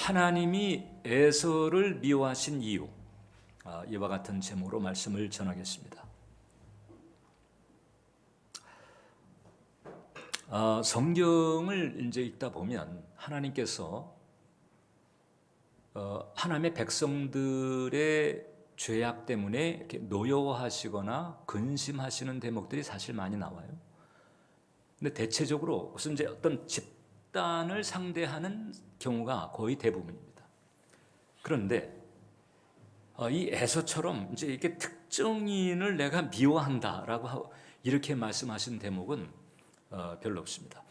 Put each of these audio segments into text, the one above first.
하나님이 에서를 미워하신 이유, 이와 같은 제목으로 말씀을 전하겠습니다. 성경을 이제 읽다 보면 하나님께서 하나님의 백성들의 죄악 때문에 이렇게 노여워하시거나 근심하시는 대목들이 사실 많이 나와요. 근데 대체적으로 무슨 이제 어떤 집단을 상대하는 경우가 거의 대부분입니다. 그런데 이 에서처럼 이제 이렇게 특정인을 내가 미워한다라고 이렇게 말씀하신 대목은 별로 없습니다.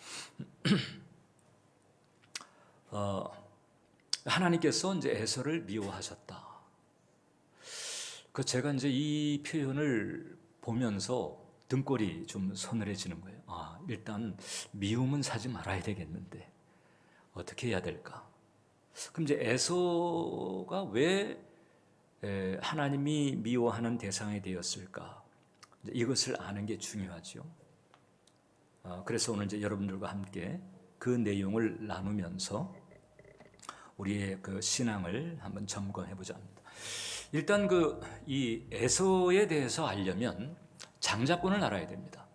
하나님께서 이제 에서를 미워하셨다. 제가 이제 이 표현을 보면서 등골이 좀 서늘해지는 거예요. 일단 미움은 사지 말아야 되겠는데 어떻게 해야 될까? 그럼 이제 에서가 왜 하나님이 미워하는 대상이 되었을까? 이것을 아는 게 중요하죠. 그래서 오늘 이제 여러분들과 함께 그 내용을 나누면서 우리의 그 신앙을 한번 점검해 보자 합니다. 일단 이 에서에 대해서 알려면 장자권을 알아야 됩니다.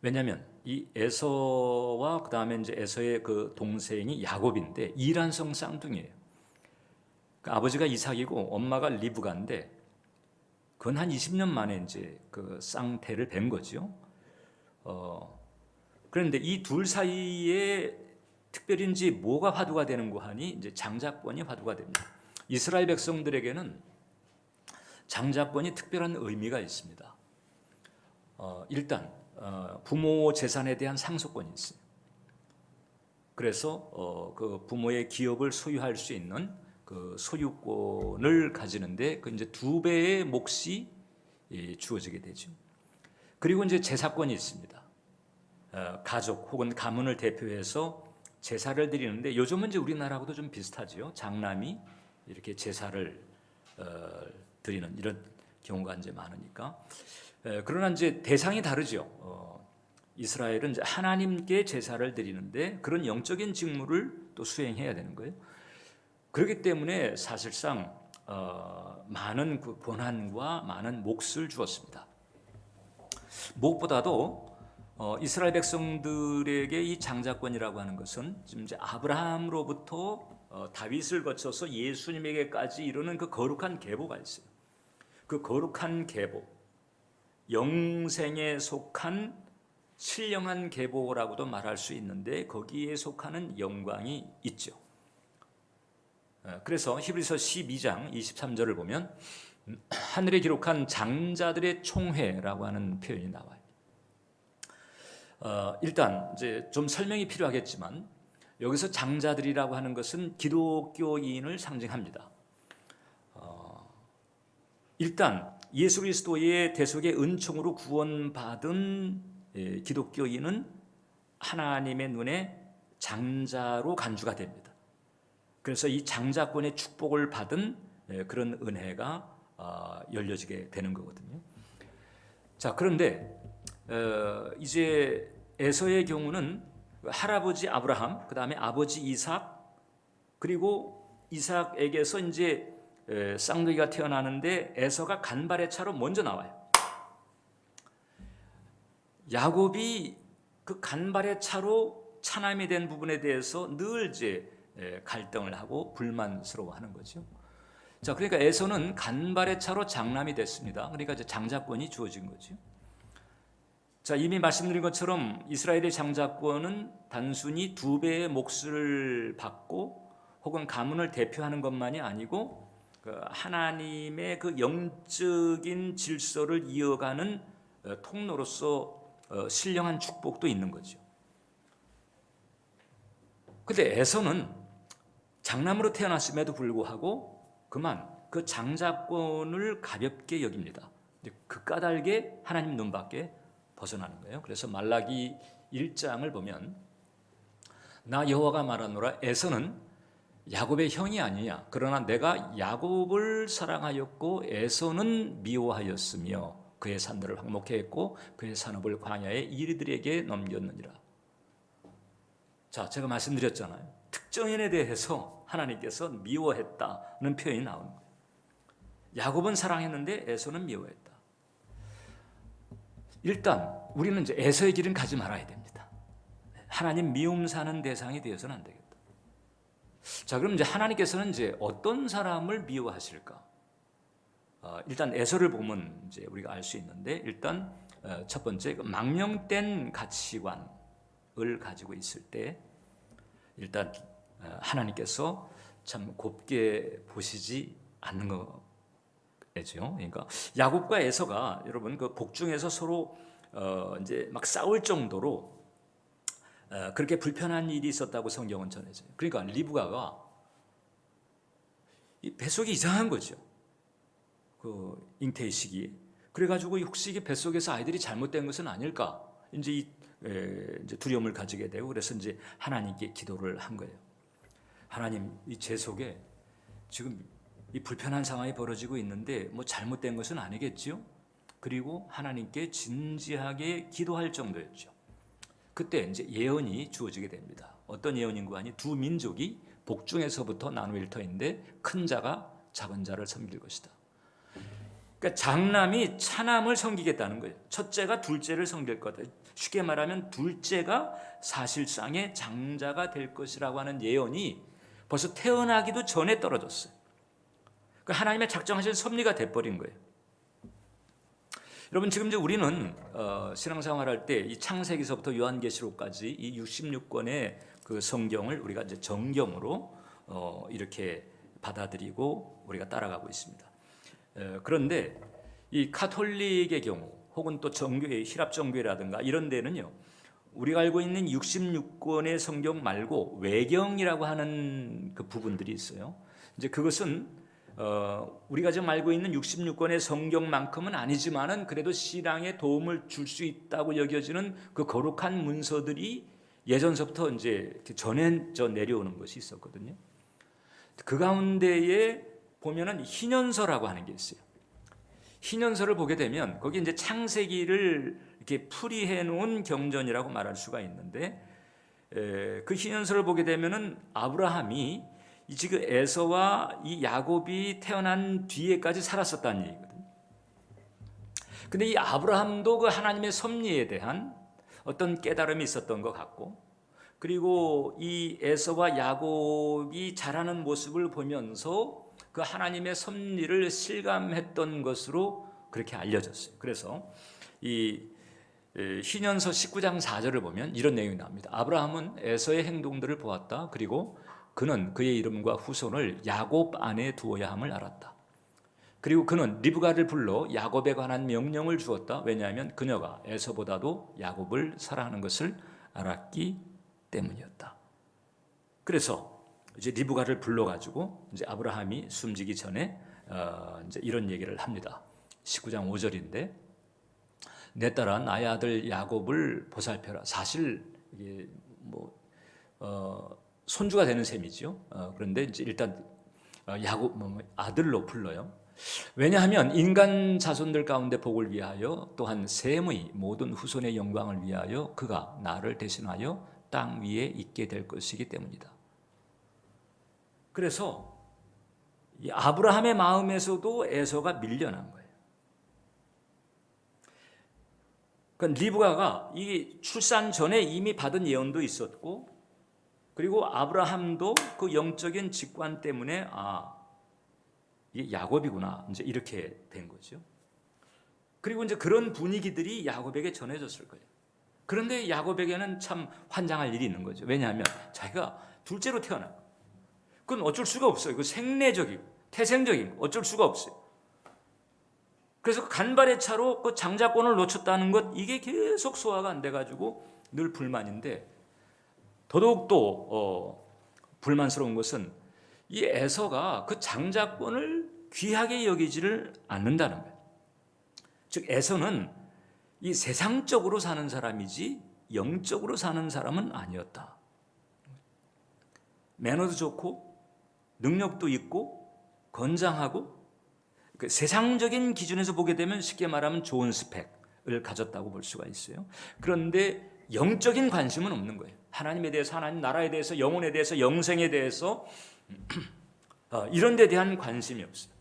왜냐하면 이 에서와 그 다음에 이제 에서의 그 동생이 야곱인데 이란성 쌍둥이에요. 아버지가 이삭이고 엄마가 리브가인데 그건 한 20년 만에 이제 그 쌍태를 뵌 거죠. 그런데 이 둘 사이에 특별인지 뭐가 화두가 되는고 하니 이제 장자권이 화두가 됩니다. 이스라엘 백성들에게는 장자권이 특별한 의미가 있습니다. 일단 부모 재산에 대한 상속권이 있어요. 그래서 그 부모의 기업을 소유할 수 있는 그 소유권을 가지는데 그 이제 2배의 몫이 주어지게 되죠. 그리고 이제 제사권이 있습니다. 가족 혹은 가문을 대표해서 제사를 드리는데 요즘은 이제 우리나라하고도 좀 비슷하지요. 장남이 이렇게 제사를 드리는 이런 경우가 이제 많으니까. 그러나 이제 대상이 다르죠. 이스라엘은 이제 하나님께 제사를 드리는데 그런 영적인 직무를 또 수행해야 되는 거예요. 그렇기 때문에 사실상 많은 그 권한과 많은 몫을 주었습니다. 무엇보다도 이스라엘 백성들에게 이 장자권이라고 하는 것은 지금 이제 아브라함으로부터 다윗을 거쳐서 예수님에게까지 이르는 그 거룩한 계보가 있어요. 그 거룩한 계보, 영생에 속한 신령한 계보라고도 말할 수 있는데 거기에 속하는 영광이 있죠. 그래서 히브리서 12장 23절을 보면 하늘에 기록한 장자들의 총회라고 하는 표현이 나와요. 일단 이제 좀 설명이 필요하겠지만 여기서 장자들이라고 하는 것은 기독교인을 상징합니다. 일단 예수 그리스도의 대속의 은총으로 구원받은 기독교인은 하나님의 눈에 장자로 간주가 됩니다. 그래서 이 장자권의 축복을 받은 그런 은혜가 열려지게 되는 거거든요. 자, 그런데 이제 에서의 경우는 할아버지 아브라함, 그 다음에 아버지 이삭, 그리고 이삭에게서 이제 쌍둥이가 태어나는데 에서가 간발의 차로 먼저 나와요. 야곱이 그 간발의 차로 차남이 된 부분에 대해서 늘 이제 갈등을 하고 불만스러워하는 거죠. 자, 그러니까 에서는 간발의 차로 장남이 됐습니다. 그러니까 이제 장자권이 주어진 거죠. 자, 이미 말씀드린 것처럼 이스라엘의 장자권은 단순히 2배의 몫을 받고 혹은 가문을 대표하는 것만이 아니고 하나님의 그 영적인 질서를 이어가는 통로로서 신령한 축복도 있는 거죠. 그런데 에서는 장남으로 태어났음에도 불구하고 그만 그 장자권을 가볍게 여깁니다. 그 까닭에 하나님 눈밖에 벗어나는 거예요. 그래서 말라기 1장을 보면 나 여호와가 말하노라 에서는 야곱의 형이 아니냐. 그러나 내가 야곱을 사랑하였고 에서는 미워하였으며 그의 산들을 황목해 했고 그의 산업을 광야의 이리들에게 넘겼느니라. 자, 제가 말씀드렸잖아요. 특정인에 대해서 하나님께서 미워했다는 표현이 나오는 거예요. 야곱은 사랑했는데 에서는 미워했다. 일단 우리는 이제 에서의 길은 가지 말아야 됩니다. 하나님 미움 사는 대상이 되어서는 안 되겠다. 자, 그럼 이제 하나님께서는 이제 어떤 사람을 미워하실까? 일단 에서를 보면 이제 우리가 알 수 있는데, 일단 첫 번째 망령된 가치관을 가지고 있을 때 일단 하나님께서 참 곱게 보시지 않는 거죠. 그러니까 야곱과 에서가 여러분 그 복중에서 서로 이제 막 싸울 정도로 그렇게 불편한 일이 있었다고 성경은 전해져요. 그러니까 리브가가 이 뱃속이 이상한 거죠. 그 잉태의 시기에. 그래가지고 혹시 이게 뱃속에서 아이들이 잘못된 것은 아닐까? 이제 두려움을 가지게 되고, 그래서 이제 하나님께 기도를 한 거예요. 하나님, 이 제 속에 지금 이 불편한 상황이 벌어지고 있는데 뭐 잘못된 것은 아니겠지요? 그리고 하나님께 진지하게 기도할 정도였죠. 그때 이제 예언이 주어지게 됩니다. 어떤 예언인가 하니 두 민족이 복중에서부터 나누일 터인데 큰 자가 작은 자를 섬길 것이다. 그러니까 장남이 차남을 섬기겠다는 거예요. 첫째가 둘째를 섬길 거다. 쉽게 말하면 둘째가 사실상의 장자가 될 것이라고 하는 예언이 벌써 태어나기도 전에 떨어졌어요. 그러니까 하나님의 작정하신 섭리가 돼버린 거예요. 여러분, 지금 이제 우리는 신앙생활할 때 이 창세기서부터 요한계시록까지 이 66권의 그 성경을 우리가 이제 정경으로 이렇게 받아들이고 우리가 따라가고 있습니다. 그런데 이 가톨릭의 경우 혹은 또 정교회, 히랍 정교회라든가 이런 데는요, 우리가 알고 있는 66권의 성경 말고 외경이라고 하는 그 부분들이 있어요. 이제 그것은 우리가 지금 알고 있는 66권의 성경만큼은 아니지만은 그래도 신앙에 도움을 줄 수 있다고 여겨지는 그 거룩한 문서들이 예전서부터 이제 전해져 내려오는 것이 있었거든요. 그 가운데에 보면은 희년서라고 하는 게 있어요. 희년서를 보게 되면 거기 이제 창세기를 이렇게 풀이해 놓은 경전이라고 말할 수가 있는데, 그 희년서를 보게 되면은 아브라함이 지금 에서와 이 야곱이 태어난 뒤에까지 살았었다는 얘기거든요. 근데 이 아브라함도 그 하나님의 섭리에 대한 어떤 깨달음이 있었던 것 같고, 그리고 이 에서와 야곱이 자라는 모습을 보면서 그 하나님의 섭리를 실감했던 것으로 그렇게 알려졌어요. 그래서 이 희년서 19장 4절을 보면 이런 내용이 나옵니다. 아브라함은 에서의 행동들을 보았다. 그리고 그는 그의 이름과 후손을 야곱 안에 두어야 함을 알았다. 그리고 그는 리브가를 불러 야곱에 관한 명령을 주었다. 왜냐하면 그녀가 에서보다도 야곱을 사랑하는 것을 알았기 때문이었다. 그래서 이제 리브가를 불러가지고 이제 아브라함이 숨지기 전에 이제 이런 얘기를 합니다. 19장 5절인데, 내 딸아 나의 아들 야곱을 보살펴라. 사실 이게 뭐 손주가 되는 셈이죠. 그런데 이제 일단 야곱 아들로 불러요. 왜냐하면 인간 자손들 가운데 복을 위하여 또한 셈의 모든 후손의 영광을 위하여 그가 나를 대신하여 땅 위에 있게 될 것이기 때문이다. 그래서 이 아브라함의 마음에서도 에서가 밀려난 거예요. 그러니까 리브가가 이 출산 전에 이미 받은 예언도 있었고, 그리고 아브라함도 그 영적인 직관 때문에 이게 야곱이구나 이제 이렇게 된 거죠. 그리고 이제 그런 분위기들이 야곱에게 전해졌을 거예요. 그런데 야곱에게는 참 환장할 일이 있는 거죠. 왜냐하면 자기가 둘째로 태어나. 그건 어쩔 수가 없어요. 그 생내적이고 태생적인 어쩔 수가 없어요. 그래서 간발의 차로 그 장자권을 놓쳤다는 것, 이게 계속 소화가 안 돼가지고 늘 불만인데, 더더욱 또 불만스러운 것은 이 에서가 그 장자권을 귀하게 여기지를 않는다는 거예요. 즉 에서는 이 세상적으로 사는 사람이지 영적으로 사는 사람은 아니었다. 매너도 좋고 능력도 있고 건장하고, 그 세상적인 기준에서 보게 되면 쉽게 말하면 좋은 스펙을 가졌다고 볼 수가 있어요. 그런데 영적인 관심은 없는 거예요. 하나님에 대해서, 하나님 나라에 대해서, 영혼에 대해서, 영생에 대해서 이런 데 대한 관심이 없어요.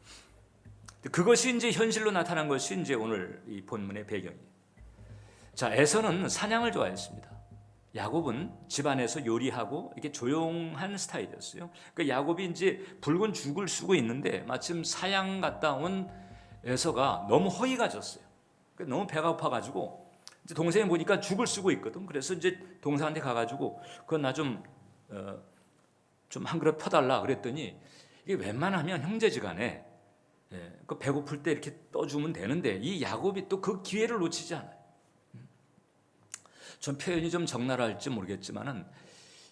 그것이 이제 현실로 나타난 것이 이제 오늘 이 본문의 배경이에요. 자, 에서는 사냥을 좋아했습니다. 야곱은 집안에서 요리하고 이렇게 조용한 스타일이었어요. 그러니까 야곱이 이제 붉은 죽을 쓰고 있는데 마침 사양 갔다 온 에서가 너무 허기가 졌어요. 너무 배가 고파가지고 이제 동생이 보니까 죽을 쓰고 있거든. 그래서 이제 동생한테 가가지고 그건 나 좀 한 그릇 퍼달라 그랬더니 이게 웬만하면 형제지간에 그 배고플 때 이렇게 떠주면 되는데 이 야곱이 또 그 기회를 놓치지 않아요. 전 표현이 좀 적나라할지 모르겠지만은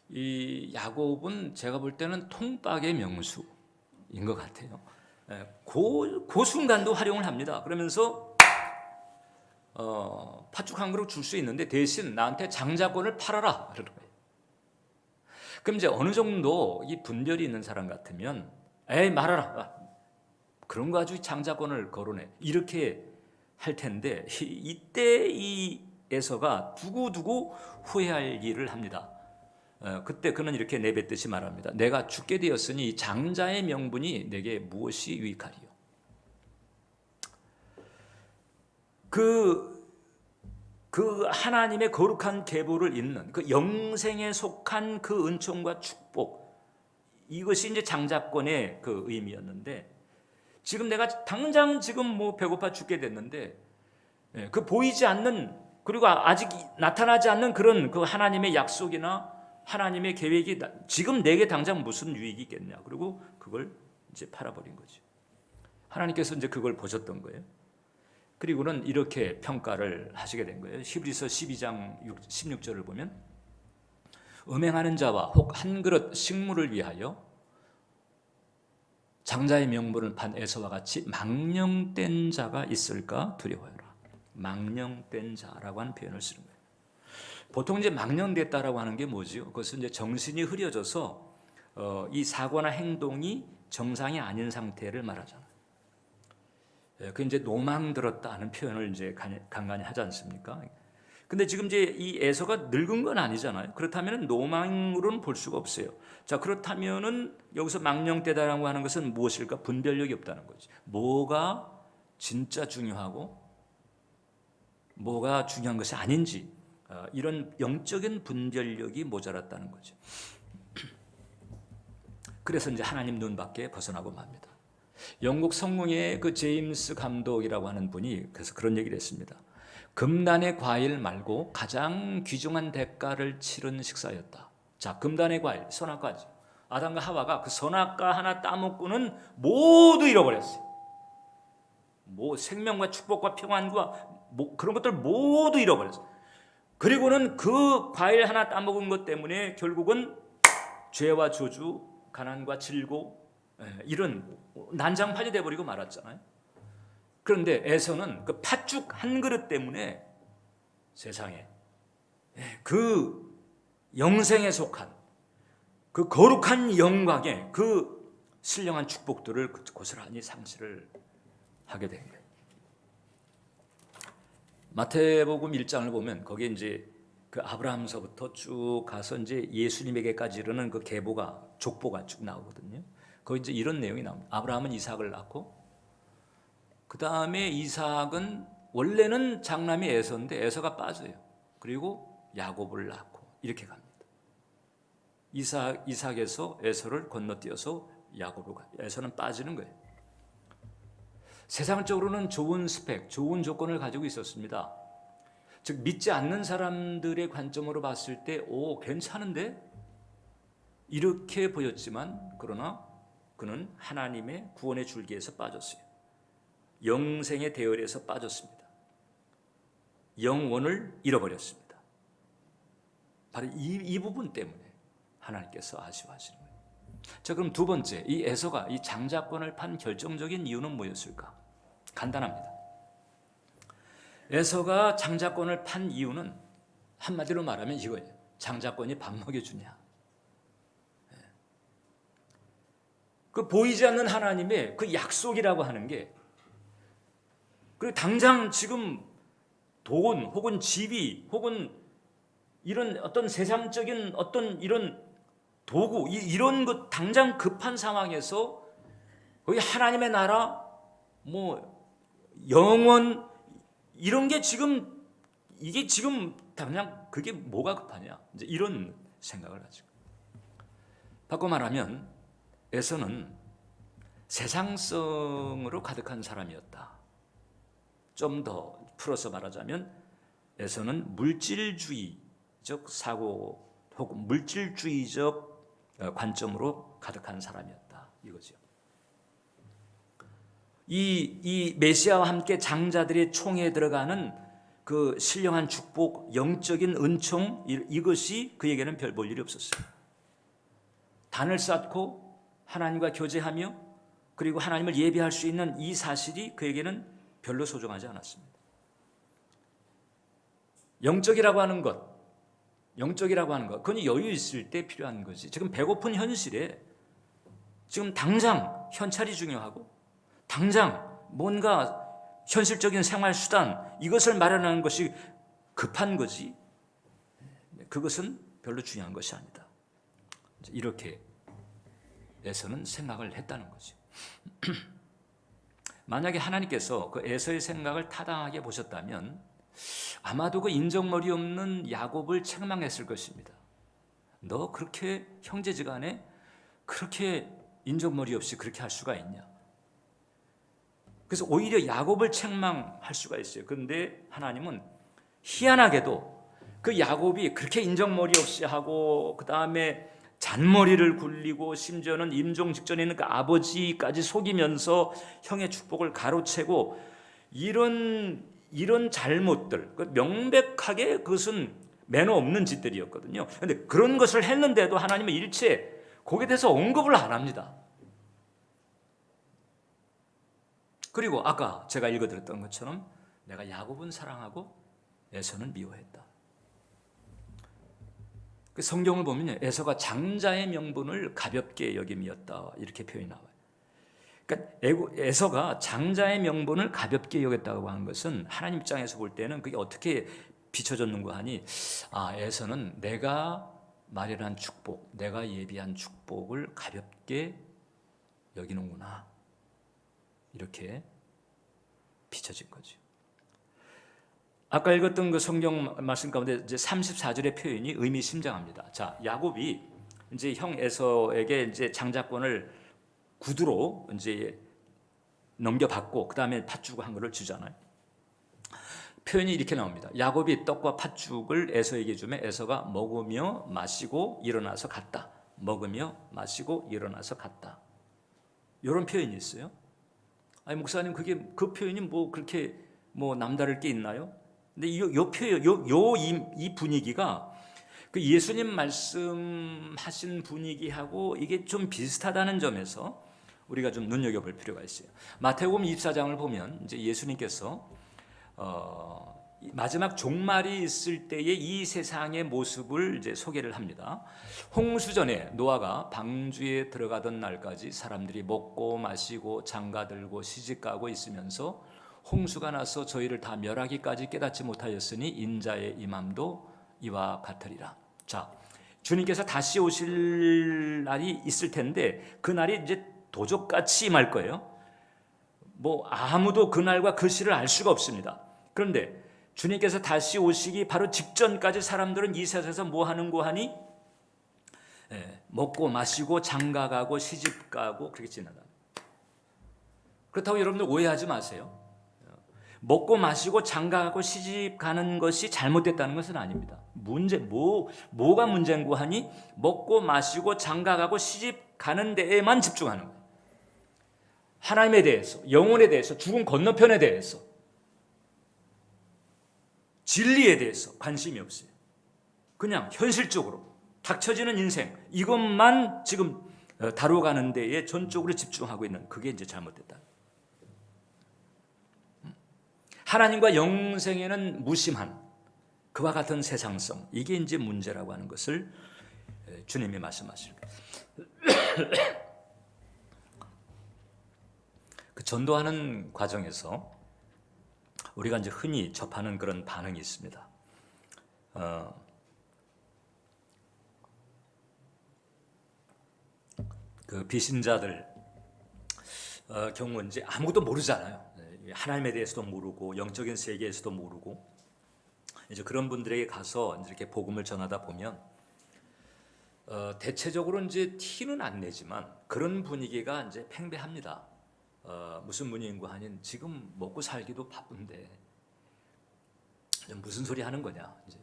이 야곱은 제가 볼 때는 통박의 명수인 것 같아요. 그 순간도 활용을 합니다. 그러면서 팥죽 한 그릇 줄 수 있는데 대신 나한테 장자권을 팔아라 그러는 거예요. 그럼 이제 어느 정도 이 분별이 있는 사람 같으면 에이 말아라 그런 거 가지고 장자권을 거론해 이렇게 할 텐데 이때 이 에서가 두고두고 후회할 일을 합니다. 그때 그는 이렇게 내뱉듯이 말합니다. 내가 죽게 되었으니 장자의 명분이 내게 무엇이 유익하리요. 그 하나님의 거룩한 계보를 잇는 그 영생에 속한 그 은총과 축복, 이것이 이제 장자권의 그 의미였는데 지금 내가 당장 지금 뭐 배고파 죽게 됐는데 그 보이지 않는 그리고 아직 나타나지 않는 그런 그 하나님의 약속이나 하나님의 계획이 지금 내게 당장 무슨 유익이 있겠냐. 그리고 그걸 이제 팔아버린 거죠. 하나님께서 이제 그걸 보셨던 거예요. 그리고는 이렇게 평가를 하시게 된 거예요. 히브리서 12장 16절을 보면 음행하는 자와 혹 한 그릇 식물을 위하여 장자의 명분을 판 에서와 같이 망령된 자가 있을까 두려워하라. 망령된 자라고 하는 표현을 쓰는 거예요. 보통 이제 망령됐다라고 하는 게 뭐지요? 그것은 이제 정신이 흐려져서 이 사고나 행동이 정상이 아닌 상태를 말하잖아요. 그 이제 노망 들었다는 표현을 이제 간간히 하지 않습니까? 근데 지금 이제 이 에서가 늙은 건 아니잖아요. 그렇다면 노망으로는 볼 수가 없어요. 자, 그렇다면은 여기서 망령되다라고 하는 것은 무엇일까? 분별력이 없다는 거지. 뭐가 진짜 중요하고 뭐가 중요한 것이 아닌지 이런 영적인 분별력이 모자랐다는 거죠. 그래서 이제 하나님 눈 밖에 벗어나고 맙니다. 영국 성공의 그 제임스 감독이라고 하는 분이 그래서 그런 얘기를 했습니다. 금단의 과일 말고 가장 귀중한 대가를 치른 식사였다. 자, 금단의 과일, 선악과지. 아담과 하와가 그 선악과 하나 따먹고는 모두 잃어버렸어요. 뭐 생명과 축복과 평안과 뭐 그런 것들 모두 잃어버렸어요. 그리고는 그 과일 하나 따먹은 것 때문에 결국은 죄와 저주, 가난과 질고 이런 난장판이 돼버리고 말았잖아요. 그런데 에서는 그 팥죽 한 그릇 때문에 세상에 그 영생에 속한 그 거룩한 영광의 그 신령한 축복들을 고스란히 상실을 하게 된 거예요. 마태복음 1장을 보면 거기에 이제 그 아브라함서부터 쭉 가서 이제 예수님에게까지 이르는 그 계보가 족보가 쭉 나오거든요. 거기 이제 이런 내용이 나옵니다. 아브라함은 이삭을 낳고 그 다음에 이삭은 원래는 장남이 에서인데 에서가 빠져요. 그리고 야곱을 낳고 이렇게 갑니다. 이삭에서 에서를 건너뛰어서 야곱으로 가요. 에서는 빠지는 거예요. 세상적으로는 좋은 스펙, 좋은 조건을 가지고 있었습니다. 즉 믿지 않는 사람들의 관점으로 봤을 때 오, 괜찮은데? 이렇게 보였지만 그러나 그는 하나님의 구원의 줄기에서 빠졌어요. 영생의 대열에서 빠졌습니다. 영원을 잃어버렸습니다. 바로 이 부분 때문에 하나님께서 아쉬워하시는 거예요. 자, 그럼 두 번째, 이 에서가 이 장자권을 판 결정적인 이유는 뭐였을까? 간단합니다. 에서가 장자권을 판 이유는 한마디로 말하면 이거예요. 장자권이 밥 먹여주냐. 그 보이지 않는 하나님의 그 약속이라고 하는 게 그리고 당장 지금 돈 혹은 지위 혹은 이런 어떤 세상적인 어떤 이런 도구, 이런 것 당장 급한 상황에서 거기 하나님의 나라, 뭐 영원 이런 게 지금 이게 지금 당장 그게 뭐가 급하냐? 이제 이런 생각을 가지고. 바꿔 말하면 에서는 세상성으로 가득한 사람이었다. 좀 더 풀어서 말하자면 에서는 물질주의적 사고 혹은 물질주의적 관점으로 가득한 사람이었다. 이거죠. 이 메시아와 함께 장자들의 총에 들어가는 그 신령한 축복, 영적인 은총, 이것이 그에게는 별 볼 일이 없었어요. 단을 쌓고 하나님과 교제하며 그리고 하나님을 예배할 수 있는 이 사실이 그에게는 별로 소중하지 않았습니다. 영적이라고 하는 것, 그건 여유 있을 때 필요한 거지. 지금 배고픈 현실에 지금 당장 현찰이 중요하고 당장 뭔가 현실적인 생활 수단 이것을 마련하는 것이 급한 거지. 그것은 별로 중요한 것이 아니다. 이렇게 에서는 생각을 했다는 거지. 만약에 하나님께서 그 에서의 생각을 타당하게 보셨다면 아마도 그 인정머리 없는 야곱을 책망했을 것입니다. 너 그렇게 형제지간에 그렇게 인정머리 없이 그렇게 할 수가 있냐? 그래서 오히려 야곱을 책망할 수가 있어요. 그런데 하나님은 희한하게도 그 야곱이 그렇게 인정머리 없이 하고 그 다음에 잔머리를 굴리고 심지어는 임종 직전에 있는 그 아버지까지 속이면서 형의 축복을 가로채고 이런 잘못들, 명백하게 그것은 매너 없는 짓들이었거든요. 그런데 그런 것을 했는데도 하나님은 일체 거기에 대해서 언급을 안 합니다. 그리고 아까 제가 읽어드렸던 것처럼 내가 야곱은 사랑하고 에서는 미워했다. 그 성경을 보면 에서가 장자의 명분을 가볍게 여김이었다 이렇게 표현이 나와요. 그러니까 에서가 장자의 명분을 가볍게 여겼다고 하는 것은 하나님 입장에서 볼 때는 그게 어떻게 비춰졌는가 하니 에서는 내가 마련한 축복, 내가 예비한 축복을 가볍게 여기는구나 이렇게 비춰진 거죠. 아까 읽었던 그 성경 말씀 가운데 이제 34절의 표현이 의미심장합니다. 자, 야곱이 이제 형 에서에게 이제 장자권을 구두로 이제 넘겨받고 그 다음에 팥죽을 한 거를 주잖아요. 표현이 이렇게 나옵니다. 야곱이 떡과 팥죽을 에서에게 주며 에서가 먹으며 마시고 일어나서 갔다. 먹으며 마시고 일어나서 갔다. 이런 표현이 있어요. 아니 목사님 그 표현이 뭐 그렇게 뭐 남다를 게 있나요? 근데 이 표현, 이 분위기가 그 예수님 말씀하신 분위기하고 이게 좀 비슷하다는 점에서 우리가 좀 눈여겨볼 필요가 있어요. 마태복음 24장을 보면 이제 예수님께서 마지막 종말이 있을 때의 이 세상의 모습을 이제 소개를 합니다. 홍수전에 노아가 방주에 들어가던 날까지 사람들이 먹고 마시고 장가들고 시집가고 있으면서 홍수가 나서 저희를 다 멸하기까지 깨닫지 못하였으니 인자의 임함도 이와 같으리라. 자, 주님께서 다시 오실 날이 있을 텐데 그 날이 이제 도적같이 임할 거예요. 뭐 아무도 그 날과 그 시를 알 수가 없습니다. 그런데 주님께서 다시 오시기 바로 직전까지 사람들은 이 세상에서 뭐 하는고 하니 먹고 마시고 장가가고 시집가고 그렇게 지나다. 그렇다고 여러분들 오해하지 마세요. 먹고 마시고 장가가고 시집가는 것이 잘못됐다는 것은 아닙니다. 뭐가 문제인고 하니 먹고 마시고 장가가고 시집가는 데에만 집중하는 거예요. 하나님에 대해서, 영혼에 대해서, 죽음 건너편에 대해서, 진리에 대해서 관심이 없어요. 그냥 현실적으로 닥쳐지는 인생 이것만 지금 다뤄가는 데에 전적으로 집중하고 있는 그게 이제 잘못됐다. 하나님과 영생에는 무심한 그와 같은 세상성 이게 이제 문제라고 하는 것을 주님이 말씀하시는 거예요. 그 전도하는 과정에서 우리가 이제 흔히 접하는 그런 반응이 있습니다. 그 비신자들 경우 이제 아무것도 모르잖아요. 하나님에 대해서도 모르고 영적인 세계에서도 모르고 이제 그런 분들에게 가서 이제 이렇게 복음을 전하다 보면 대체적으로 이제 티는 안 내지만 그런 분위기가 이제 팽배합니다. 무슨 분위기인고 하니 지금 먹고 살기도 바쁜데 무슨 소리 하는 거냐 이제.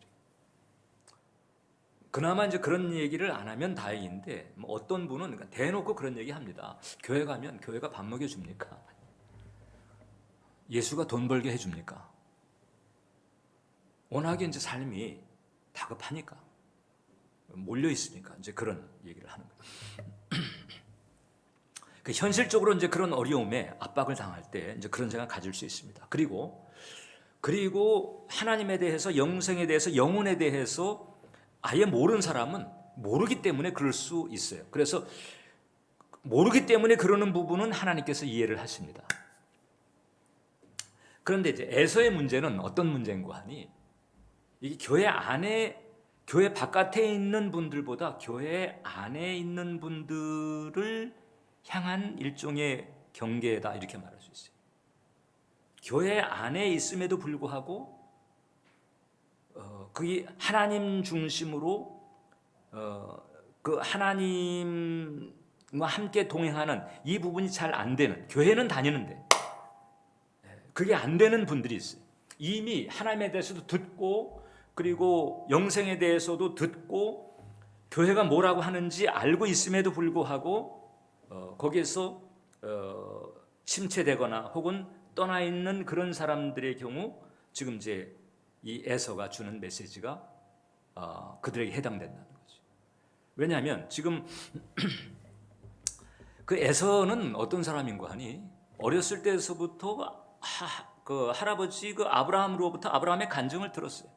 그나마 이제 그런 얘기를 안 하면 다행인데 어떤 분은 대놓고 그런 얘기 합니다. 교회 가면 교회가 밥 먹여줍니까? 예수가 돈 벌게 해줍니까? 워낙에 이제 삶이 다급하니까 몰려 있으니까 이제 그런 얘기를 하는 거예요. 현실적으로 이제 그런 어려움에 압박을 당할 때 이제 그런 생각 가질 수 있습니다. 그리고 하나님에 대해서, 영생에 대해서, 영혼에 대해서 아예 모르는 사람은 모르기 때문에 그럴 수 있어요. 그래서 모르기 때문에 그러는 부분은 하나님께서 이해를 하십니다. 그런데 이제 에서의 문제는 어떤 문제인고 하니 이게 교회 바깥에 있는 분들보다 교회 안에 있는 분들을 향한 일종의 경계다 이렇게 말할 수 있어요. 교회 안에 있음에도 불구하고 그게 하나님 중심으로 그 하나님과 함께 동행하는 이 부분이 잘 안 되는, 교회는 다니는데 그게 안 되는 분들이 있어요. 이미 하나님에 대해서도 듣고 그리고 영생에 대해서도 듣고 교회가 뭐라고 하는지 알고 있음에도 불구하고 거기에서 침체되거나 혹은 떠나 있는 그런 사람들의 경우 지금 이제 이 에서가 주는 메시지가 그들에게 해당된다는 거죠. 왜냐하면 지금 그 에서는 어떤 사람인고 하니 어렸을 때서부터 그 할아버지 그 아브라함의 간증을 들었어요.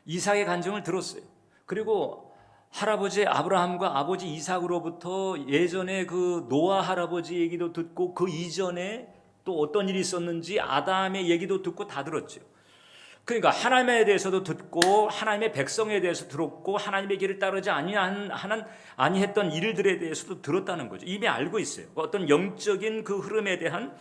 이삭의 간증을 들었어요. 그리고 할아버지 아브라함과 아버지 이삭으로부터 예전에 그 노아 할아버지 얘기도 듣고 그 이전에 또 어떤 일이 있었는지 아담의 얘기도 듣고 다 들었죠. 그러니까 하나님에 대해서도 듣고 하나님의 백성에 대해서 들었고 하나님의 길을 따르지 아니했던 일들에 대해서도 들었다는 거죠. 이미 알고 있어요. 어떤 영적인 그 흐름에 대한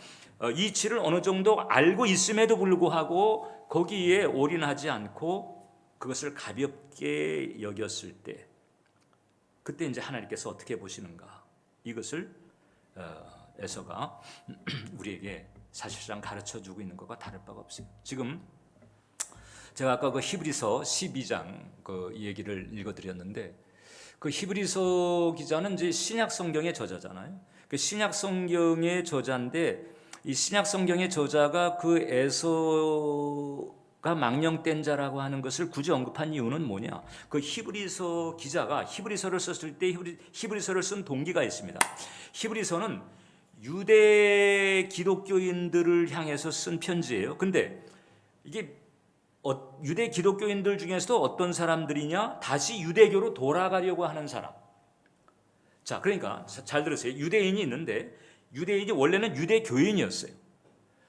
이치를 어느 정도 알고 있음에도 불구하고 거기에 올인하지 않고 그것을 가볍게 여겼을 때 그때 이제 하나님께서 어떻게 보시는가 이것을 에서가 우리에게 사실상 가르쳐주고 있는 것과 다를 바가 없어요. 지금 제가 아까 그 히브리서 12장 그 얘기를 읽어드렸는데 그 히브리서 기자는 이제 신약 성경의 저자잖아요. 그 신약 성경의 저자인데 이 신약 성경의 저자가 그 에서가 망령된 자라고 하는 것을 굳이 언급한 이유는 뭐냐? 그 히브리서 기자가 히브리서를 썼을 때 히브리서를 쓴 동기가 있습니다. 히브리서는 유대 기독교인들을 향해서 쓴 편지예요. 근데 이게 유대 기독교인들 중에서도 어떤 사람들이냐? 다시 유대교로 돌아가려고 하는 사람. 자, 그러니까 잘 들으세요. 유대인이 있는데 유대인이 원래는 유대교인이었어요.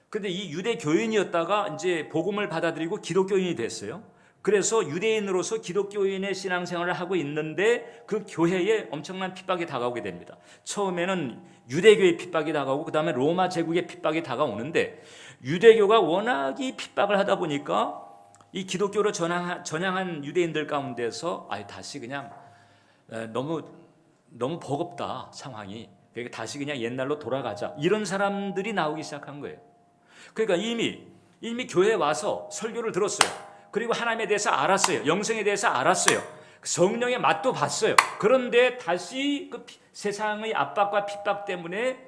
근데 이 유대교인이었다가 이제 복음을 받아들이고 기독교인이 됐어요. 그래서 유대인으로서 기독교인의 신앙생활을 하고 있는데 그 교회에 엄청난 핍박이 다가오게 됩니다. 처음에는 유대교의 핍박이 다가오고 그 다음에 로마 제국의 핍박이 다가오는데 유대교가 워낙에 핍박을 하다 보니까 이 기독교로 전향한 유대인들 가운데서 다시 그냥 너무 버겁다 상황이, 그러니까 다시 그냥 옛날로 돌아가자 이런 사람들이 나오기 시작한 거예요. 그러니까 이미 교회에 와서 설교를 들었어요. 그리고 하나님에 대해서 알았어요. 영생에 대해서 알았어요. 성령의 맛도 봤어요. 그런데 다시 그 세상의 압박과 핍박 때문에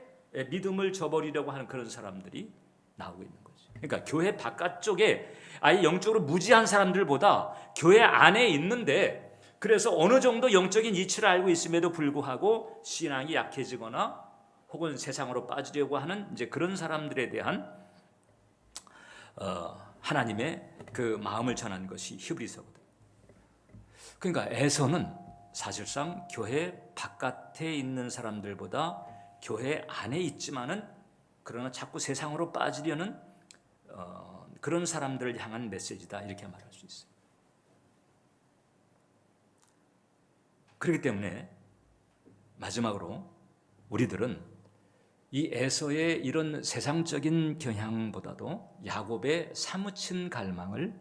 믿음을 저버리려고 하는 그런 사람들이 나오고 있는 거죠. 그러니까 교회 바깥쪽에 아예 영적으로 무지한 사람들보다 교회 안에 있는데 그래서 어느 정도 영적인 이치를 알고 있음에도 불구하고 신앙이 약해지거나 혹은 세상으로 빠지려고 하는 이제 그런 사람들에 대한 하나님의 그 마음을 전한 것이 히브리서거든. 그러니까 에서는 사실상 교회 바깥에 있는 사람들보다 교회 안에 있지만은 그러나 자꾸 세상으로 빠지려는 그런 사람들을 향한 메시지다 이렇게 말할 수 있어요. 그렇기 때문에 마지막으로 우리들은 이 에서의 이런 세상적인 경향보다도 야곱의 사무친 갈망을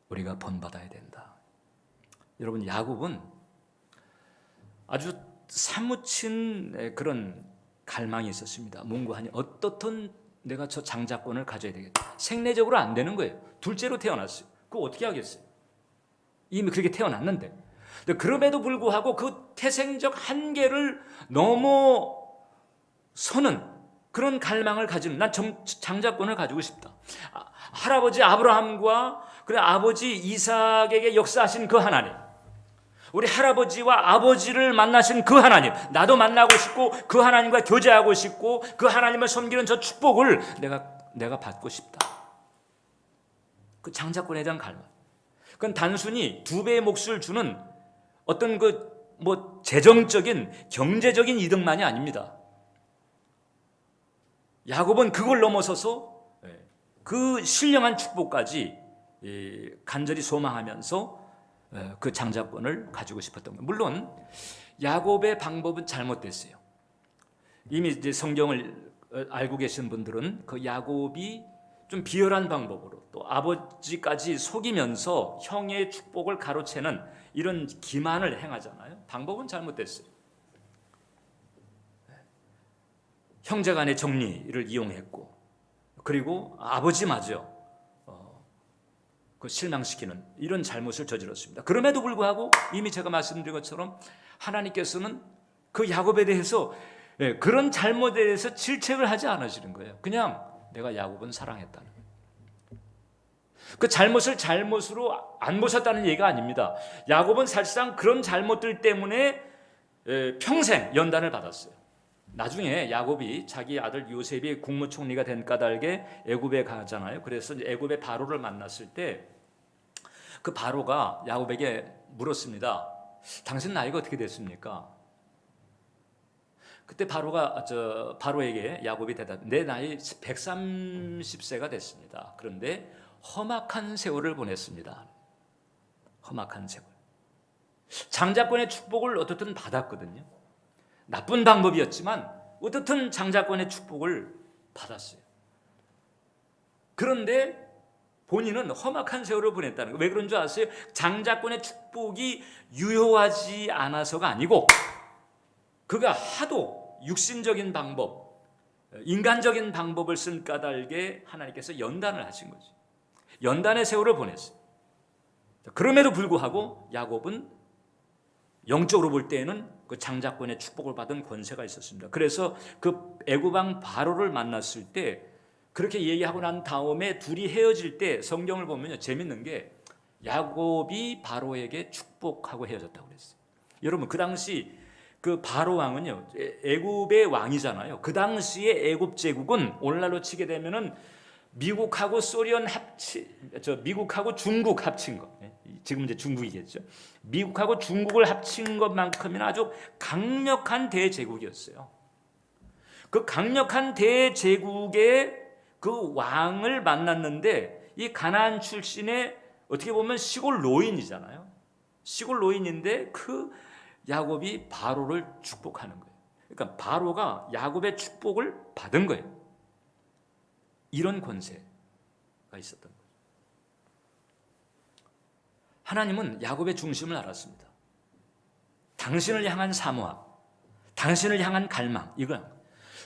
우리가 본받아야 된다. 여러분, 야곱은 아주 사무친 그런 갈망이 있었습니다. 문구하니 어떻든 내가 저 장자권을 가져야 되겠다. 생내적으로 안 되는 거예요. 둘째로 태어났어요. 그거 어떻게 하겠어요? 이미 그렇게 태어났는데. 그럼에도 불구하고 그 태생적 한계를 넘어서는 그런 갈망을 가지는, 난 장자권을 가지고 싶다. 할아버지 아브라함과 그래 아버지 이삭에게 역사하신 그 하나님, 우리 할아버지와 아버지를 만나신 그 하나님, 나도 만나고 싶고 그 하나님과 교제하고 싶고 그 하나님을 섬기는 저 축복을 내가 받고 싶다. 그 장자권에 대한 갈망. 그건 단순히 두 배의 몫을 주는 어떤 재정적인 경제적인 이득만이 아닙니다. 야곱은 그걸 넘어서서 그 신령한 축복까지 간절히 소망하면서 그 장자권을 가지고 싶었던 거예요. 물론 야곱의 방법은 잘못됐어요. 이미 이제 성경을 알고 계신 분들은 그 야곱이 좀 비열한 방법으로 또 아버지까지 속이면서 형의 축복을 가로채는 이런 기만을 행하잖아요. 방법은 잘못됐어요. 형제 간의 정리를 이용했고, 그리고 아버지마저 그 실망시키는 이런 잘못을 저질렀습니다. 그럼에도 불구하고 이미 제가 말씀드린 것처럼 하나님께서는 그 야곱에 대해서 그런 잘못에 대해서 질책을 하지 않으시는 거예요. 그냥 내가 야곱은 사랑했다는 거예요. 그 잘못을 잘못으로 안 보셨다는 얘기가 아닙니다. 야곱은 사실상 그런 잘못들 때문에 평생 연단을 받았어요. 나중에 야곱이 자기 아들 요셉이 국무총리가 된 까닭에 애굽에 가잖아요. 그래서 애굽의 바로를 만났을 때 그 바로가 야곱에게 물었습니다. 당신 나이가 어떻게 됐습니까? 그때 바로에게 야곱이 내 나이 130세가 됐습니다. 그런데 험악한 세월을 보냈습니다. 험악한 세월. 장자권의 축복을 어떻든 받았거든요. 나쁜 방법이었지만 어떻든 장자권의 축복을 받았어요. 그런데 본인은 험악한 세월을 보냈다는 거예요. 왜 그런 줄 아세요? 장자권의 축복이 유효하지 않아서가 아니고 그가 하도 육신적인 방법, 인간적인 방법을 쓴 까닭에 하나님께서 연단을 하신 거죠. 연단의 세월을 보냈어요. 그럼에도 불구하고 야곱은 영적으로 볼 때에는 그 장자권의 축복을 받은 권세가 있었습니다. 그래서 그 애굽 왕 바로를 만났을 때 그렇게 얘기하고 난 다음에 둘이 헤어질 때 성경을 보면요, 재밌는 게 야곱이 바로에게 축복하고 헤어졌다고 그랬어요. 여러분, 그 당시 그 바로 왕은요, 애굽의 왕이잖아요. 그 당시에 애굽 제국은 오늘날로 치게 되면은 미국하고 미국하고 중국 합친 거. 지금 이제 중국이겠죠. 미국하고 중국을 합친 것만큼이나 아주 강력한 대제국이었어요. 그 강력한 대제국의 그 왕을 만났는데 이 가나안 출신의 어떻게 보면 시골 노인이잖아요. 시골 노인인데 그 야곱이 바로를 축복하는 거예요. 그러니까 바로가 야곱의 축복을 받은 거예요. 이런 권세가 있었던 거예요. 하나님은 야곱의 중심을 알았습니다. 당신을 향한 사모함, 당신을 향한 갈망, 이건.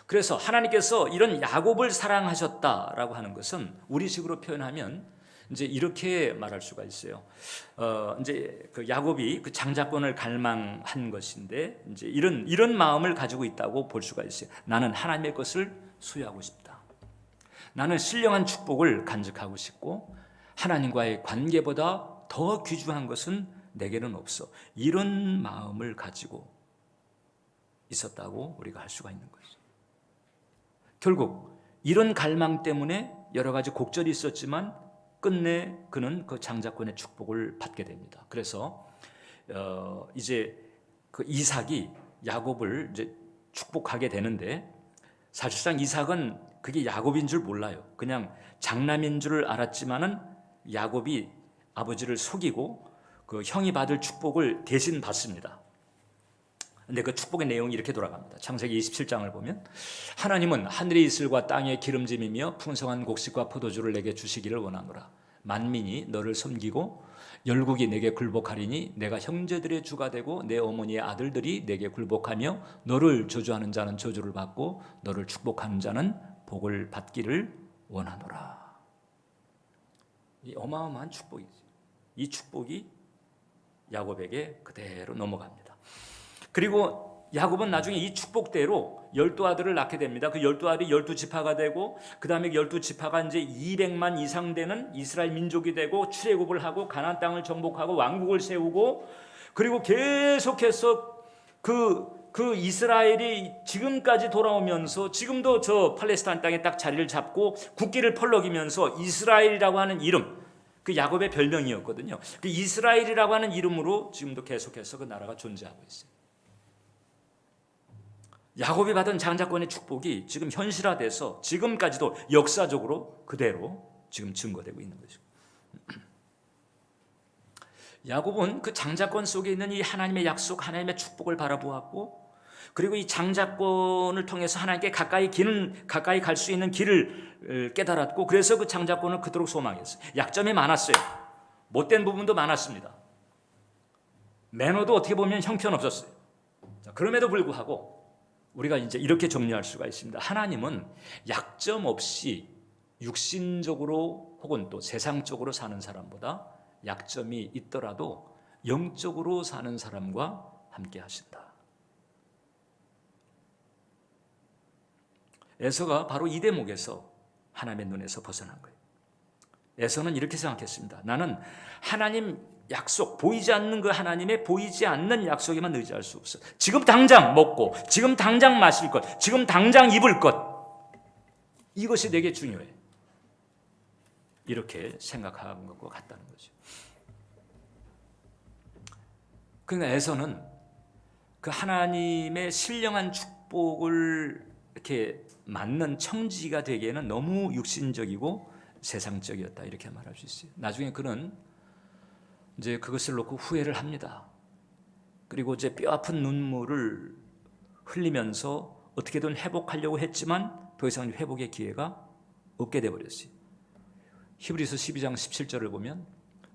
그래서 하나님께서 이런 야곱을 사랑하셨다라고 하는 것은 우리식으로 표현하면 이제 이렇게 말할 수가 있어요. 이제 그 야곱이 그 장자권을 갈망한 것인데 이제 이런 마음을 가지고 있다고 볼 수가 있어요. 나는 하나님의 것을 소유하고 싶다. 나는 신령한 축복을 간직하고 싶고 하나님과의 관계보다 더 귀중한 것은 내게는 없어. 이런 마음을 가지고 있었다고 우리가 할 수가 있는 거죠. 결국 이런 갈망 때문에 여러 가지 곡절이 있었지만 끝내 그는 그 장자권의 축복을 받게 됩니다. 그래서 이제 그 이삭이 야곱을 이제 축복하게 되는데 사실상 이삭은 그게 야곱인 줄 몰라요. 그냥 장남인 줄 알았지만은 야곱이 아버지를 속이고 그 형이 받을 축복을 대신 받습니다. 근데 그 축복의 내용이 이렇게 돌아갑니다. 창세기 27장을 보면 하나님은 하늘의 이슬과 땅의 기름짐이며 풍성한 곡식과 포도주를 내게 주시기를 원하노라. 만민이 너를 섬기고 열국이 내게 굴복하리니 내가 형제들의 주가 되고 내 어머니의 아들들이 내게 굴복하며 너를 저주하는 자는 저주를 받고 너를 축복하는 자는 복을 받기를 원하노라. 이 어마어마한 축복이지. 이 축복이 야곱에게 그대로 넘어갑니다. 그리고 야곱은 나중에 이 축복대로 12아들을 낳게 됩니다. 그 12아들이 12지파가 되고 그 다음에 12지파가 이제 200만 이상 되는 이스라엘 민족이 되고 출애굽을 하고 가나안 땅을 정복하고 왕국을 세우고 그리고 계속해서 그 이스라엘이 지금까지 돌아오면서 지금도 저 팔레스타인 땅에 딱 자리를 잡고 국기를 펄럭이면서 이스라엘이라고 하는 이름, 그 야곱의 별명이었거든요. 그 이스라엘이라고 하는 이름으로 지금도 계속해서 그 나라가 존재하고 있어요. 야곱이 받은 장자권의 축복이 지금 현실화돼서 지금까지도 역사적으로 그대로 지금 증거되고 있는 것이고, 야곱은 그 장자권 속에 있는 이 하나님의 약속, 하나님의 축복을 바라보았고, 그리고 이 장자권을 통해서 하나님께 가까이 갈 수 있는 길을 깨달았고, 그래서 그 장자권을 그토록 소망했어요. 약점이 많았어요. 못된 부분도 많았습니다. 매너도 어떻게 보면 형편없었어요. 그럼에도 불구하고 우리가 이제 이렇게 정리할 수가 있습니다. 하나님은 약점 없이 육신적으로 혹은 또 세상적으로 사는 사람보다 약점이 있더라도 영적으로 사는 사람과 함께 하신다. 에서가 바로 이 대목에서 하나님의 눈에서 벗어난 거예요. 에서는 이렇게 생각했습니다. 나는 하나님 약속, 보이지 않는 그 하나님의 보이지 않는 약속에만 의지할 수 없어. 지금 당장 먹고, 지금 당장 마실 것, 지금 당장 입을 것, 이것이 내게 중요해. 이렇게 생각한 것과 같다는 거죠. 그러니까 에서는 그 하나님의 신령한 축복을 이렇게 맞는 청지기가 되기에는 너무 육신적이고 세상적이었다, 이렇게 말할 수 있어요. 나중에 그는 이제 그것을 놓고 후회를 합니다. 그리고 이제 뼈아픈 눈물을 흘리면서 어떻게든 회복하려고 했지만 더 이상 회복의 기회가 없게 되어버렸어요. 히브리서 12장 17절을 보면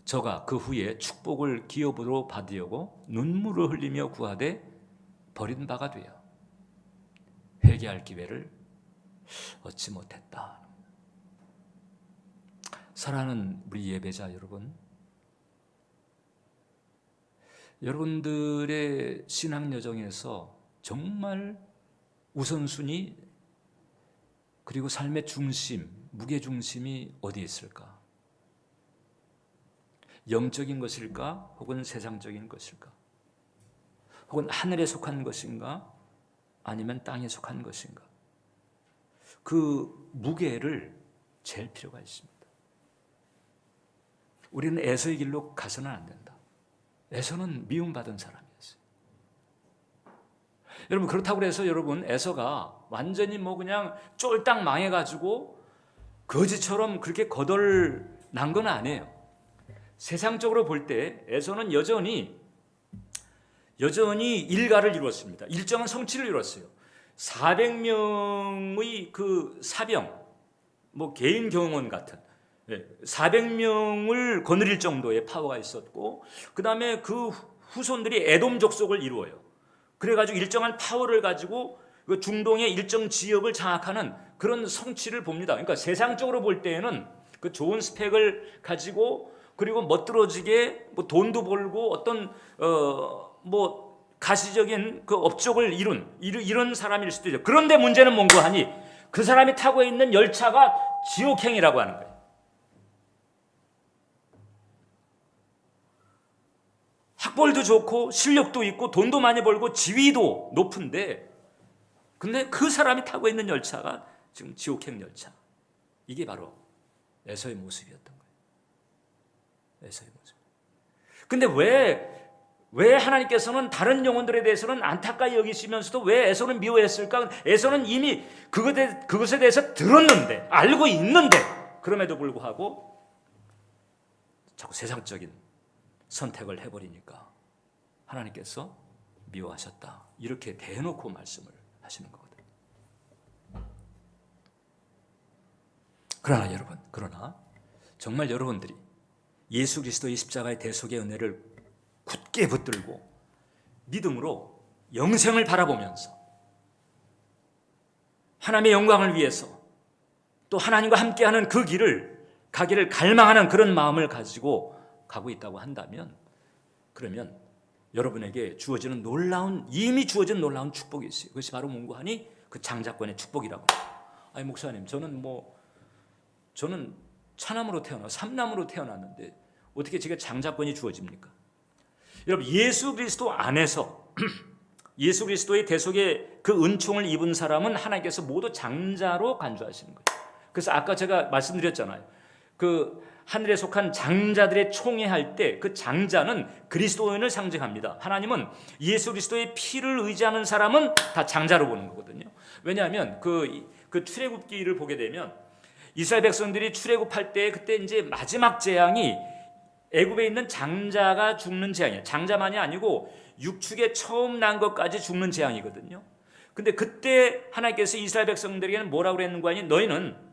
저가 그 후에 축복을 기업으로 받으려고 눈물을 흘리며 구하되 버린 바가 되어 회개할 기회를 얻지 못했다. 사랑하는 우리 예배자 여러분, 여러분들의 신앙 여정에서 정말 우선순위 그리고 삶의 중심, 무게중심이 어디에 있을까? 영적인 것일까? 혹은 세상적인 것일까? 혹은 하늘에 속한 것인가? 아니면 땅에 속한 것인가? 그 무게를 잴 필요가 있습니다. 우리는 에서의 길로 가서는 안 된다. 에서는 미움받은 사람이었어요. 여러분, 그렇다고 해서 여러분 에서가 완전히 뭐 그냥 쫄딱 망해가지고 거지처럼 그렇게 거덜난 건 아니에요. 세상적으로 볼 때 에서는 여전히 일가를 이루었습니다. 일정한 성취를 이뤘어요. 400명의 그 사병, 뭐 개인 경호원 같은 400명을 거느릴 정도의 파워가 있었고, 그 다음에 그 후손들이 에돔 족속을 이루어요. 그래가지고 일정한 파워를 가지고 그 중동의 일정 지역을 장악하는 그런 성취를 봅니다. 그러니까 세상적으로 볼 때에는 그 좋은 스펙을 가지고, 그리고 멋들어지게 뭐 돈도 벌고 어떤 뭐 가시적인 그 업적을 이런 사람일 수도 있죠. 그런데 문제는 뭔가 하니 그 사람이 타고 있는 열차가 지옥행이라고 하는 거예요. 학벌도 좋고 실력도 있고 돈도 많이 벌고 지위도 높은데, 근데 그 사람이 타고 있는 열차가 지금 지옥행 열차. 이게 바로 에서의 모습이었던 거예요. 에서의 모습. 근데 왜 하나님께서는 다른 영혼들에 대해서는 안타까이 여기시면서도 왜 에서는 미워했을까? 에서는 이미 그것에 대해서 들었는데, 알고 있는데, 그럼에도 불구하고 자꾸 세상적인 선택을 해버리니까 하나님께서 미워하셨다. 이렇게 대놓고 말씀을 하시는 거거든요. 그러나 여러분, 정말 여러분들이 예수 그리스도의 십자가의 대속의 은혜를 굳게 붙들고 믿음으로 영생을 바라보면서 하나님의 영광을 위해서 또 하나님과 함께하는 그 길을 가기를 갈망하는 그런 마음을 가지고 가고 있다고 한다면, 그러면 여러분에게 주어지는 이미 주어진 놀라운 축복이 있어요. 그것이 바로 문구하니 그 장자권의 축복이라고. 아니 목사님, 저는 차남으로 삼남으로 태어났는데 어떻게 제게 장자권이 주어집니까? 여러분, 예수 그리스도 안에서 예수 그리스도의 대속의 그 은총을 입은 사람은 하나님께서 모두 장자로 간주하시는 거예요. 그래서 아까 제가 말씀드렸잖아요. 그 하늘에 속한 장자들의 총회할 때 그 장자는 그리스도인을 상징합니다. 하나님은 예수 그리스도의 피를 의지하는 사람은 다 장자로 보는 거거든요. 왜냐하면 그 출애굽기를 보게 되면 이스라엘 백성들이 출애굽할 때 그때 이제 마지막 재앙이 애굽에 있는 장자가 죽는 재앙이에요. 장자만이 아니고 육축에 처음 난 것까지 죽는 재앙이거든요. 근데 그때 하나님께서 이스라엘 백성들에게는 뭐라고 그랬는가 하니, 너희는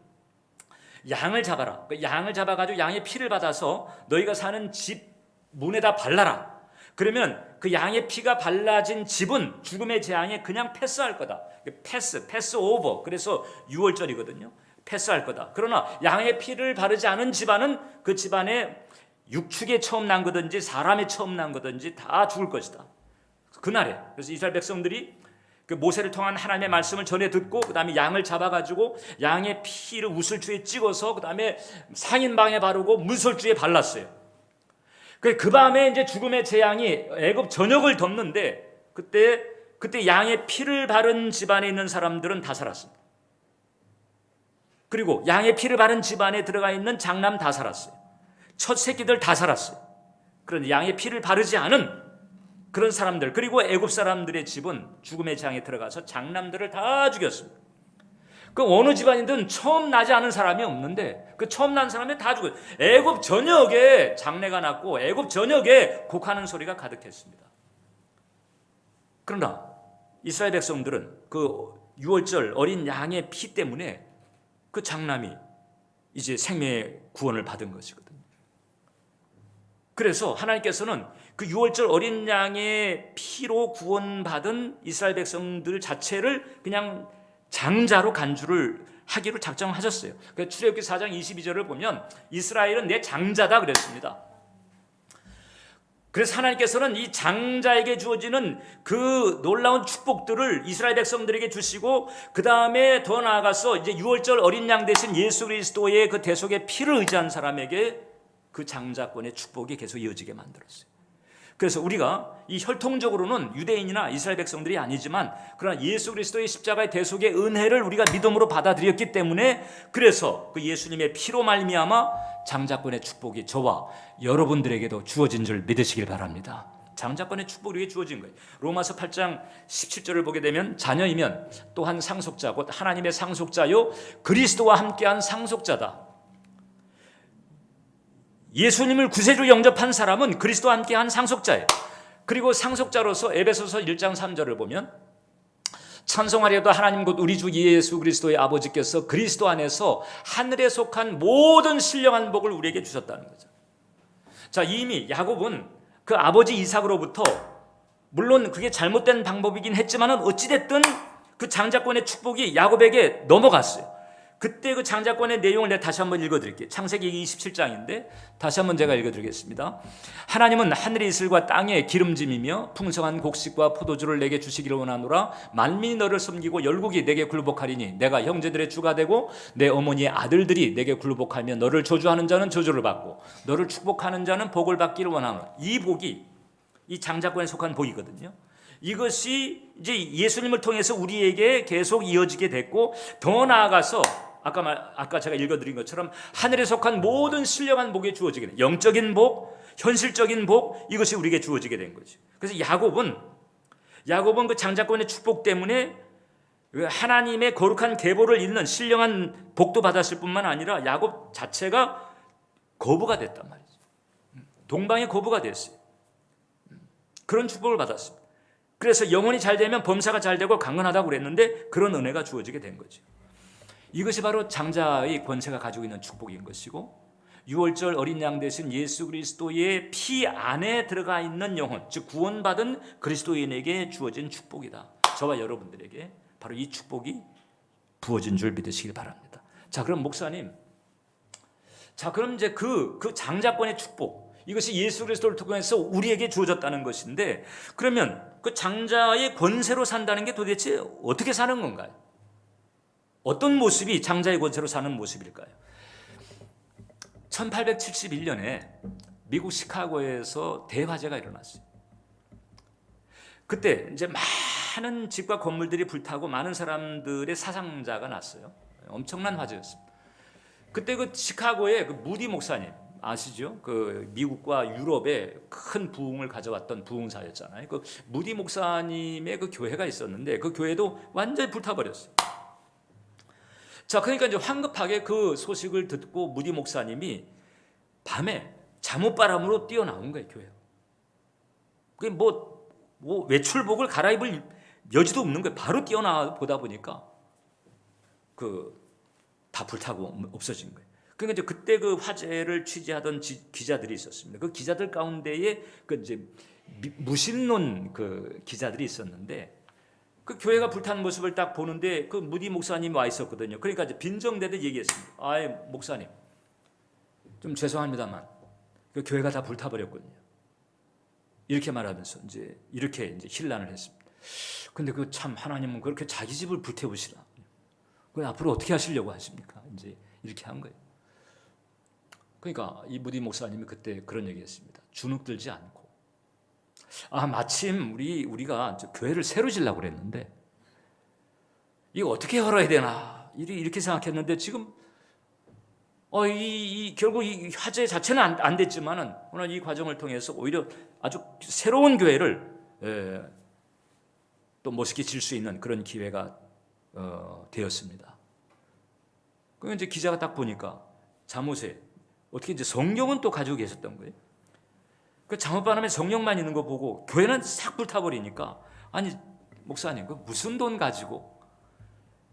양을 잡아라. 양을 잡아가지고 양의 피를 받아서 너희가 사는 집 문에다 발라라. 그러면 그 양의 피가 발라진 집은 죽음의 재앙에 그냥 패스할 거다. 패스 오버. 그래서 6월절이거든요. 패스할 거다. 그러나 양의 피를 바르지 않은 집안은 그 집안에 육축에 처음 난 거든지 사람의 처음 난 거든지 다 죽을 것이다. 그날에. 그래서 이스라엘 백성들이 그 모세를 통한 하나님의 말씀을 전해 듣고 그 다음에 양을 잡아가지고 양의 피를 우슬주에 찍어서 그 다음에 상인방에 바르고 문설주에 발랐어요. 그 밤에 이제 죽음의 재앙이 애굽 전역을 덮는데 그때 양의 피를 바른 집안에 있는 사람들은 다 살았습니다. 그리고 양의 피를 바른 집안에 들어가 있는 장남 다 살았어요. 첫 새끼들 다 살았어요. 그런데 양의 피를 바르지 않은 그런 사람들, 그리고 애굽 사람들의 집은 죽음의 재앙에 들어가서 장남들을 다 죽였습니다. 그 어느 집안이든 처음 나지 않은 사람이 없는데 그 처음 난 사람이 다 죽어요. 애굽 전역에 장례가 났고 애굽 전역에 곡하는 소리가 가득했습니다. 그러나 이스라엘 백성들은 그 6월절 어린 양의 피 때문에 그 장남이 이제 생명의 구원을 받은 것이거든요. 그래서 하나님께서는 그 6월절 어린 양의 피로 구원받은 이스라엘 백성들 자체를 그냥 장자로 간주를 하기로 작정하셨어요. 그래서 출애굽기 4장 22절을 보면 이스라엘은 내 장자다 그랬습니다. 그래서 하나님께서는 이 장자에게 주어지는 그 놀라운 축복들을 이스라엘 백성들에게 주시고, 그 다음에 더 나아가서 이제 6월절 어린 양 대신 예수 그리스도의 그 대속의 피를 의지한 사람에게 그 장자권의 축복이 계속 이어지게 만들었어요. 그래서 우리가 이 혈통적으로는 유대인이나 이스라엘 백성들이 아니지만 그러나 예수 그리스도의 십자가의 대속의 은혜를 우리가 믿음으로 받아들였기 때문에, 그래서 그 예수님의 피로 말미암아 장자권의 축복이 저와 여러분들에게도 주어진 줄 믿으시길 바랍니다. 장자권의 축복이 우리에게 주어진 거예요. 로마서 8장 17절을 보게 되면 자녀이면 또한 상속자 곧 하나님의 상속자요 그리스도와 함께한 상속자다. 예수님을 구세주로 영접한 사람은 그리스도와 함께한 상속자예요. 그리고 상속자로서 에베소서 1장 3절을 보면 찬송하려도 하나님 곧 우리 주 예수 그리스도의 아버지께서 그리스도 안에서 하늘에 속한 모든 신령한 복을 우리에게 주셨다는 거죠. 자, 이미 야곱은 그 아버지 이삭으로부터, 물론 그게 잘못된 방법이긴 했지만은 어찌됐든 그 장자권의 축복이 야곱에게 넘어갔어요. 그때 그 장자권의 내용을 내가 다시 한번 읽어드릴게요. 창세기 27장인데 다시 한번 제가 읽어드리겠습니다. 하나님은 하늘의 이슬과 땅의 기름짐이며 풍성한 곡식과 포도주를 내게 주시기를 원하노라. 만민이 너를 섬기고 열국이 내게 굴복하리니 내가 형제들의 주가 되고 내 어머니의 아들들이 내게 굴복하며 너를 저주하는 자는 저주를 받고 너를 축복하는 자는 복을 받기를 원하노라. 이 복이 이 장자권에 속한 복이거든요. 이것이 이제 예수님을 통해서 우리에게 계속 이어지게 됐고, 더 나아가서 아까 제가 읽어드린 것처럼 하늘에 속한 모든 신령한 복이 주어지게 된, 영적인 복, 현실적인 복, 이것이 우리에게 주어지게 된 거죠. 그래서 야곱은 그 장자권의 축복 때문에 하나님의 거룩한 계보를 잇는 신령한 복도 받았을 뿐만 아니라 야곱 자체가 거부가 됐단 말이죠. 동방의 거부가 됐어요. 그런 축복을 받았습니다. 그래서 영혼이 잘 되면 범사가 잘 되고 강건하다고 그랬는데 그런 은혜가 주어지게 된 거죠. 이것이 바로 장자의 권세가 가지고 있는 축복인 것이고, 유월절 어린 양 대신 예수 그리스도의 피 안에 들어가 있는 영혼, 즉 구원받은 그리스도인에게 주어진 축복이다. 저와 여러분들에게 바로 이 축복이 부어진 줄 믿으시길 바랍니다. 자, 그럼 목사님, 자, 그럼 이제 그 장자권의 축복, 이것이 예수 그리스도를 통해서 우리에게 주어졌다는 것인데, 그러면 그 장자의 권세로 산다는 게 도대체 어떻게 사는 건가요? 어떤 모습이 장자의 권세로 사는 모습일까요? 1871년에 미국 시카고에서 대화재가 일어났어요. 그때 이제 많은 집과 건물들이 불타고 많은 사람들의 사상자가 났어요. 엄청난 화재였습니다. 그때 그 시카고의 그 무디 목사님 아시죠? 그 미국과 유럽에 큰 부흥을 가져왔던 부흥사였잖아요. 그 무디 목사님의 그 교회가 있었는데 그 교회도 완전히 불타버렸어요. 자, 그러니까 이제 황급하게 그 소식을 듣고 무디 목사님이 밤에 잠옷바람으로 뛰어나온 거예요, 교회. 그게 뭐 외출복을 갈아입을 여지도 없는 거예요. 바로 뛰어나 보다 보니까 다 불타고 없어진 거예요. 그러니까 이제 그때 그 화재를 취재하던 기자들이 있었습니다. 그 기자들 가운데에 그 이제 무신론 그 기자들이 있었는데, 그 교회가 불탄 모습을 딱 보는데 그 무디 목사님이 와 있었거든요. 그러니까 이제 빈정대듯 얘기했습니다. 아이, 목사님, 좀 죄송합니다만 그 교회가 다 불타버렸거든요. 이렇게 말하면서 이렇게 hir난을 했습니다. 근데 그 참 하나님은 그렇게 자기 집을 불태우시나? 그 앞으로 어떻게 하시려고 하십니까? 이렇게 한 거예요. 그러니까 이 무디 목사님이 그때 그런 얘기했습니다. 주눅들지 않고, 마침 우리가 교회를 새로 지려고 그랬는데 이거 어떻게 열어야 되나 이렇게 생각했는데 지금 결국 이 화재 자체는 안 됐지만은 오늘 이 과정을 통해서 오히려 아주 새로운 교회를 또 멋있게 질 수 있는 그런 기회가 되었습니다. 그 이제 기자가 딱 보니까 잠옷에 어떻게 이제 성경은 또 가지고 계셨던 거예요. 그 잠옷바람에 성령만 있는 거 보고 교회는 싹 불타버리니까, 아니 목사님, 그 무슨 돈 가지고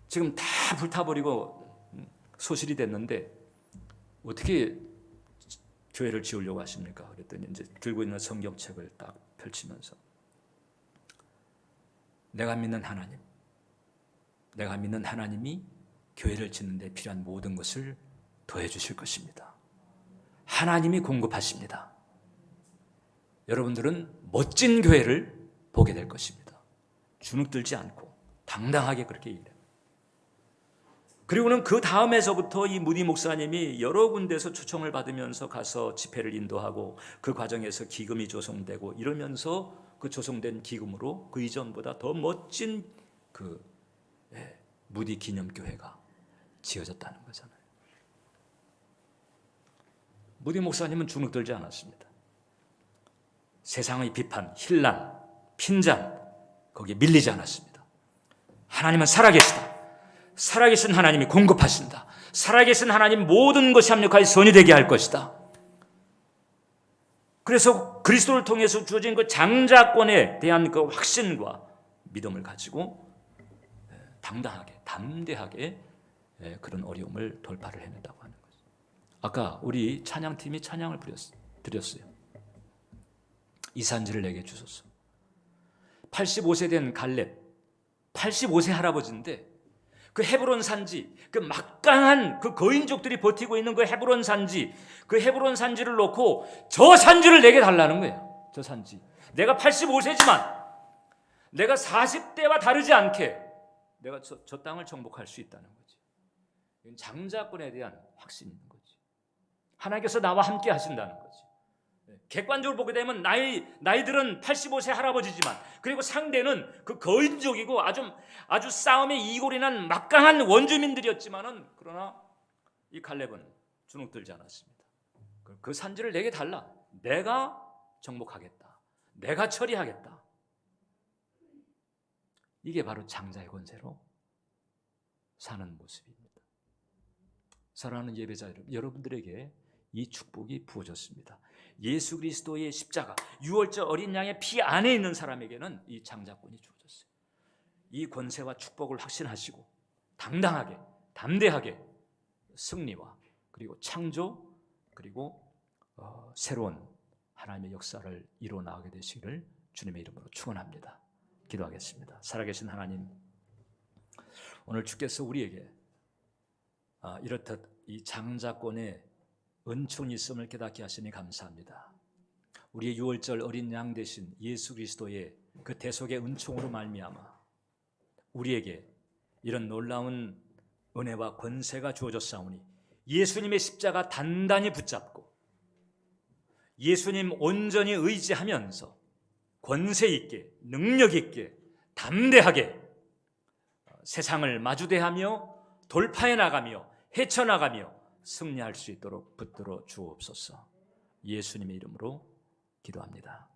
지금 다 불타버리고 소실이 됐는데 어떻게 교회를 지으려고 하십니까? 그랬더니 이제 들고 있는 성경책을 딱 펼치면서 내가 믿는 하나님이 교회를 짓는 데 필요한 모든 것을 더해 주실 것입니다. 하나님이 공급하십니다. 여러분들은 멋진 교회를 보게 될 것입니다. 주눅들지 않고 당당하게 그렇게 얘기해요. 그리고는 그 다음에서부터 이 무디 목사님이 여러 군데서 초청을 받으면서 가서 집회를 인도하고 그 과정에서 기금이 조성되고 이러면서 그 조성된 기금으로 그 이전보다 더 멋진 무디 기념교회가 지어졌다는 거잖아요. 무디 목사님은 주눅들지 않았습니다. 세상의 비판, hir난, 핀잔 거기에 밀리지 않았습니다. 하나님은 살아계시다. 살아계신 하나님이 공급하신다. 살아계신 하나님 모든 것이 합력하여 선이 되게 할 것이다. 그래서 그리스도를 통해서 주어진 그 장자권에 대한 그 확신과 믿음을 가지고 당당하게, 담대하게 그런 어려움을 돌파를 해냈다고 하는 거죠. 아까 우리 찬양팀이 찬양을 드렸어요. 이 산지를 내게 주소서. 85세 된 갈렙, 85세 할아버지인데 그 헤브론 산지, 그 막강한 그 거인족들이 버티고 있는 그 헤브론 산지, 그 헤브론 산지를 놓고 저 산지를 내게 달라는 거예요. 저 산지. 내가 85세지만 내가 40대와 다르지 않게 내가 저 땅을 정복할 수 있다는 거지. 이건 장자권에 대한 확신이 있는 거지. 하나님께서 나와 함께 하신다는 거지. 객관적으로 보게 되면 나이들은 85세 할아버지지만, 그리고 상대는 그 거인족이고 아주 싸움에 이골이 난 막강한 원주민들이었지만은, 그러나 이 갈렙은 주눅들지 않았습니다. 그 산지를 내게 달라. 내가 정복하겠다. 내가 처리하겠다. 이게 바로 장자의 권세로 사는 모습입니다. 사랑하는 예배자 여러분, 여러분들에게 이 축복이 부어졌습니다. 예수 그리스도의 십자가, 유월절 어린 양의 피 안에 있는 사람에게는 이 장자권이 주어졌어요. 이 권세와 축복을 확신하시고 당당하게, 담대하게 승리와 그리고 창조 그리고 새로운 하나님의 역사를 이루어 나가게 되시기를 주님의 이름으로 축원합니다. 기도하겠습니다. 살아계신 하나님, 오늘 주께서 우리에게 이렇듯 이 장자권의 은총이 있음을 깨닫게 하시니 감사합니다. 우리의 유월절 어린 양 되신 예수 그리스도의 그 대속의 은총으로 말미암아 우리에게 이런 놀라운 은혜와 권세가 주어졌사오니 예수님의 십자가 단단히 붙잡고 예수님 온전히 의지하면서 권세 있게 능력 있게 담대하게 세상을 마주대하며 돌파해 나가며 헤쳐나가며 승리할 수 있도록 붙들어 주옵소서. 예수님의 이름으로 기도합니다.